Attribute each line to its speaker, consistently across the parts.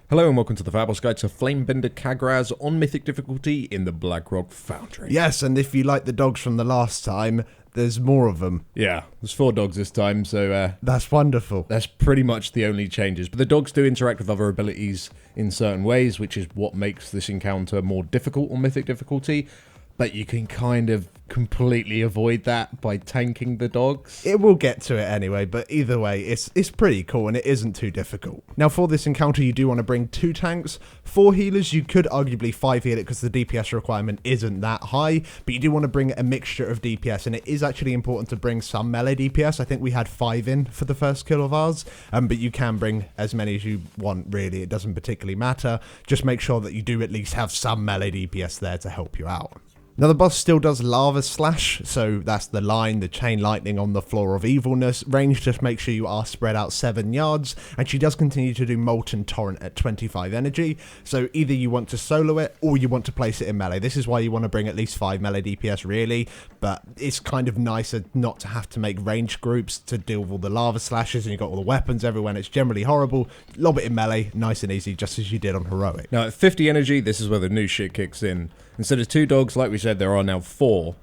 Speaker 1: Hello and welcome to the FatBoss Guide to Flamebender Kagraz on Mythic difficulty in the Blackrock Foundry.
Speaker 2: Yes, and if you like the dogs from the last time, there's more of them.
Speaker 1: Yeah, there's 4 dogs this time, so
Speaker 2: that's wonderful.
Speaker 1: That's pretty much the only changes. But the dogs do interact with other abilities in certain ways, which is what makes this encounter more difficult on Mythic difficulty. But you can kind of completely avoid that by tanking the dogs.
Speaker 2: It will get to it anyway, but either way, it's pretty cool and it isn't too difficult. Now for this encounter, you do want to bring 2 tanks. 4 healers, you could arguably 5 heal it because the DPS requirement isn't that high, but you do want to bring a mixture of DPS, and it is actually important to bring some melee DPS. I think we had 5 in for the first kill of ours, but you can bring as many as you want, really. It doesn't particularly matter. Just make sure that you do at least have some melee DPS there to help you out. Now the boss still does lava slash, so that's the line, the chain lightning on the floor of evilness. Range, just make sure you are spread out 7 yards, and she does continue to do molten torrent at 25 energy, so either you want to solo it or you want to place it in melee. This is why you want to bring at least 5 melee DPS really, but it's kind of nicer not to have to make range groups to deal with all the lava slashes and you've got all the weapons everywhere and it's generally horrible. Lob it in melee, nice and easy, just as you did on heroic.
Speaker 1: Now at 50 energy, this is where the new shit kicks in. Instead of 2 dogs, like we said, there are now 4.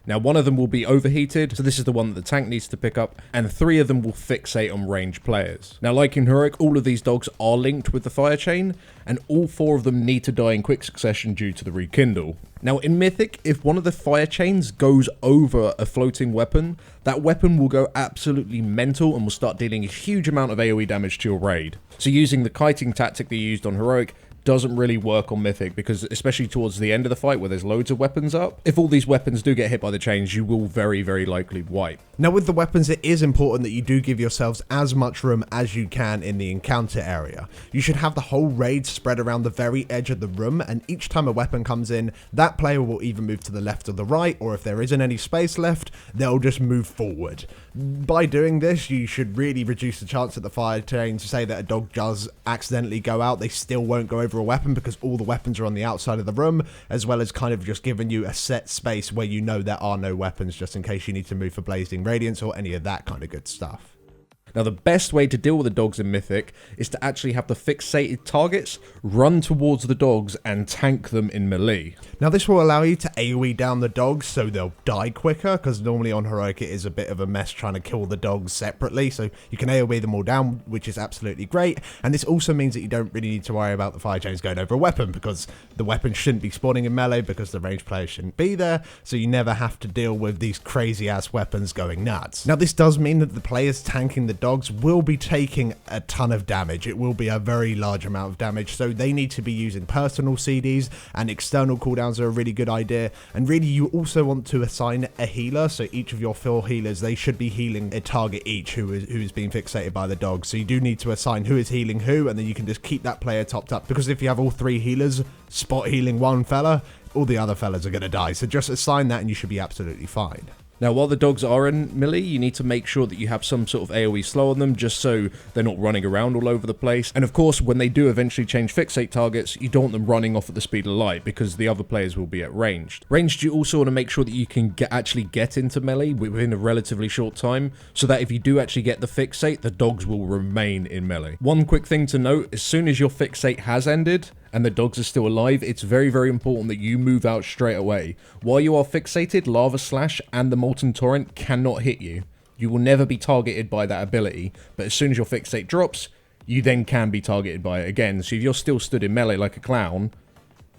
Speaker 1: Now, one of them will be overheated, so this is the one that the tank needs to pick up, and 3 of them will fixate on ranged players. Now, like in Heroic, all of these dogs are linked with the fire chain, and all 4 of them need to die in quick succession due to the rekindle. Now, in Mythic, if one of the fire chains goes over a floating weapon, that weapon will go absolutely mental and will start dealing a huge amount of AoE damage to your raid. So using the kiting tactic that you used on Heroic doesn't really work on Mythic, because especially towards the end of the fight where there's loads of weapons up, if all these weapons do get hit by the chains, you will very, very likely wipe.
Speaker 2: Now with the weapons, it is important that you do give yourselves as much room as you can in the encounter area. You should have the whole raid spread around the very edge of the room, and each time a weapon comes in, that player will either move to the left or the right, or if there isn't any space left, they'll just move forward. By doing this, you should really reduce the chance that the fire chains, say that a dog does accidentally go out, they still won't go over a weapon because all the weapons are on the outside of the room, as well as kind of just giving you a set space where you know there are no weapons, just in case you need to move for Blazing Radiance or any of that kind of good stuff.
Speaker 1: Now, the best way to deal with the dogs in Mythic is to actually have the fixated targets run towards the dogs and tank them in melee.
Speaker 2: Now, this will allow you to AoE down the dogs so they'll die quicker, because normally on Heroic it is a bit of a mess trying to kill the dogs separately, so you can AoE them all down, which is absolutely great. And this also means that you don't really need to worry about the fire chains going over a weapon, because the weapon shouldn't be spawning in melee because the ranged player shouldn't be there, so you never have to deal with these crazy ass weapons going nuts. Now, this does mean that the players tanking the dogs will be taking a ton of damage. It will be a very large amount of damage, so they need to be using personal CDs, and external cooldowns are a really good idea. And really, you also want to assign a healer, so each of your 4 healers, they should be healing a target each who is being fixated by the dog. So you do need to assign who is healing who, and then you can just keep that player topped up, because if you have all 3 healers spot healing one fella, all the other fellas are going to die. So just assign that and you should be absolutely fine.
Speaker 1: Now, while the dogs are in melee, you need to make sure that you have some sort of AoE slow on them, just so they're not running around all over the place. And of course, when they do eventually change fixate targets, you don't want them running off at the speed of light, because the other players will be at ranged. Ranged, you also want to make sure that you can actually get into melee within a relatively short time, so that if you do actually get the fixate, the dogs will remain in melee. One quick thing to note, as soon as your fixate has ended, and the dogs are still alive, it's very, very important that you move out straight away. While you are fixated, Lava Slash and the Molten Torrent cannot hit you. You will never be targeted by that ability, but as soon as your fixate drops, you then can be targeted by it again. So if you're still stood in melee like a clown,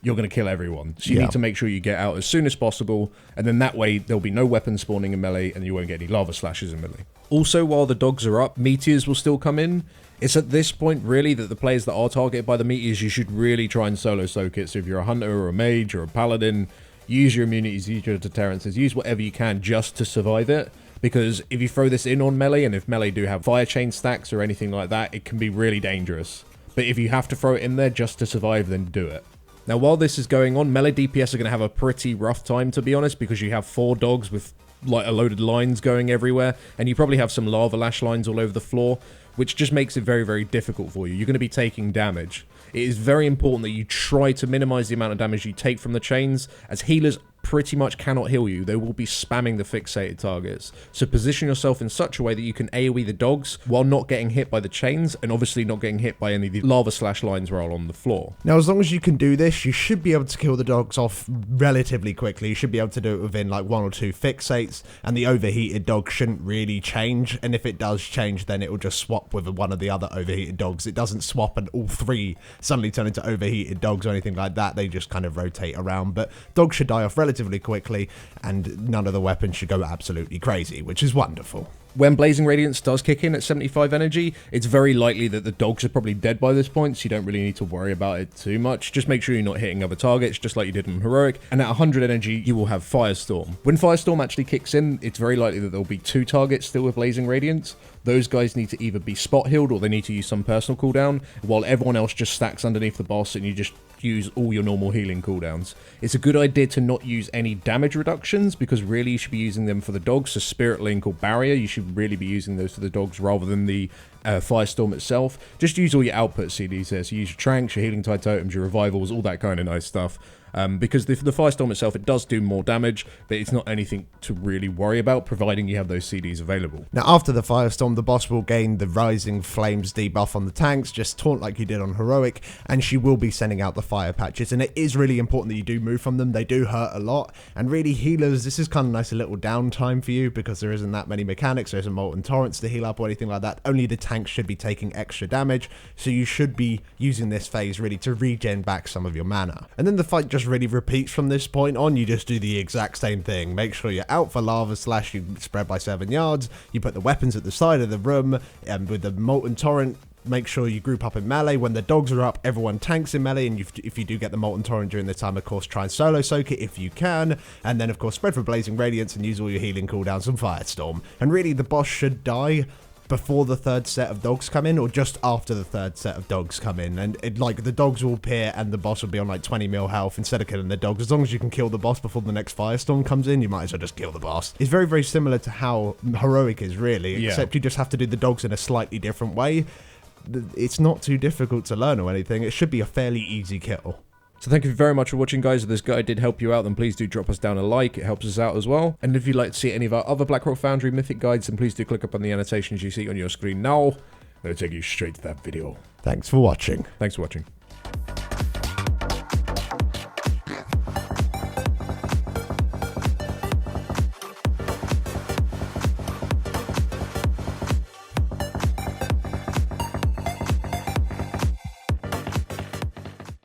Speaker 1: you're going to kill everyone. So you need to make sure you get out as soon as possible, and then that way there'll be no weapons spawning in melee and you won't get any lava slashes in melee. Also, while the dogs are up, meteors will still come in. It's at this point really that the players that are targeted by the meteors, you should really try and solo soak it. So if you're a hunter or a mage or a paladin, use your immunities, use your deterrences, use whatever you can just to survive it. Because if you throw this in on melee, and if melee do have fire chain stacks or anything like that, it can be really dangerous. But if you have to throw it in there just to survive, then do it. Now, while this is going on, melee DPS are going to have a pretty rough time, to be honest, because you have 4 dogs with like a loaded lines going everywhere, and you probably have some lava lash lines all over the floor, which just makes it very, very difficult for you. You're going to be taking damage. It is very important that you try to minimize the amount of damage you take from the chains, as healers pretty much cannot heal you. They will be spamming the fixated targets. So position yourself in such a way that you can AoE the dogs while not getting hit by the chains, and obviously not getting hit by any of the lava slash lines roll on the floor.
Speaker 2: Now, as long as you can do this, you should be able to kill the dogs off relatively quickly. You should be able to do it within like 1 or 2 fixates, and the overheated dog shouldn't really change. And if it does change, then it will just swap with one of the other overheated dogs. It doesn't swap and all 3 suddenly turn into overheated dogs or anything like that. They just kind of rotate around. But dogs should die off relatively quickly, and none of the weapons should go absolutely crazy, which is wonderful.
Speaker 1: When Blazing Radiance does kick in at 75 energy, it's very likely that the dogs are probably dead by this point, so you don't really need to worry about it too much. Just make sure you're not hitting other targets, just like you did in Heroic. And at 100 energy, you will have Firestorm. When Firestorm actually kicks in, it's very likely that there'll be 2 targets still with Blazing Radiance. Those guys need to either be spot healed or they need to use some personal cooldown, while everyone else just stacks underneath the boss and you just use all your normal healing cooldowns. It's a good idea to not use any damage reductions, because really you should be using them for the dogs. So Spirit Link or Barrier, you should really be using those for the dogs rather than the Firestorm itself. Just use all your output CDs there. So use your Tranks, your Healing Tide Totems, your Revivals, all that kind of nice stuff. Because the Firestorm itself, it does do more damage, but it's not anything to really worry about, providing you have those CDs available.
Speaker 2: Now, after the Firestorm, the boss will gain the Rising Flames debuff on the tanks, just taunt like you did on Heroic, and she will be sending out the fire patches, and it is really important that you do move from them. They do hurt a lot, and really healers, this is kind of nice, a little downtime for you, because there isn't that many mechanics. There isn't Molten Torrents to heal up or anything like that. Only the tanks should be taking extra damage, so you should be using this phase really to regen back some of your mana. And then the fight just really repeats from this point on. You just do the exact same thing. Make sure you're out for lava slash, you spread by 7 yards, you put the weapons at the side of the room, and with the Molten Torrent, make sure you group up in melee. When the dogs are up, everyone tanks in melee, and if you do get the Molten Torrent during the time, of course, try and solo soak it if you can, and then of course spread for Blazing Radiance and use all your healing cooldowns and Firestorm. And really the boss should die before the 3rd set of dogs come in, or just after the 3rd set of dogs come in, and like the dogs will appear and the boss will be on like 20 mil health instead of killing the dogs. As long as you can kill the boss before the next Firestorm comes in, you might as well just kill the boss. It's very, very similar to how Heroic is really, except you just have to do the dogs in a slightly different way. It's not too difficult to learn or anything. It should be a fairly easy kill.
Speaker 1: So thank you very much for watching, guys. If this guide did help you out, then please do drop us down a like. It helps us out as well. And if you'd like to see any of our other Blackrock Foundry Mythic guides, then please do click up on the annotations you see on your screen now. It'll take you straight to that video.
Speaker 2: Thanks for watching.
Speaker 1: Thanks for watching.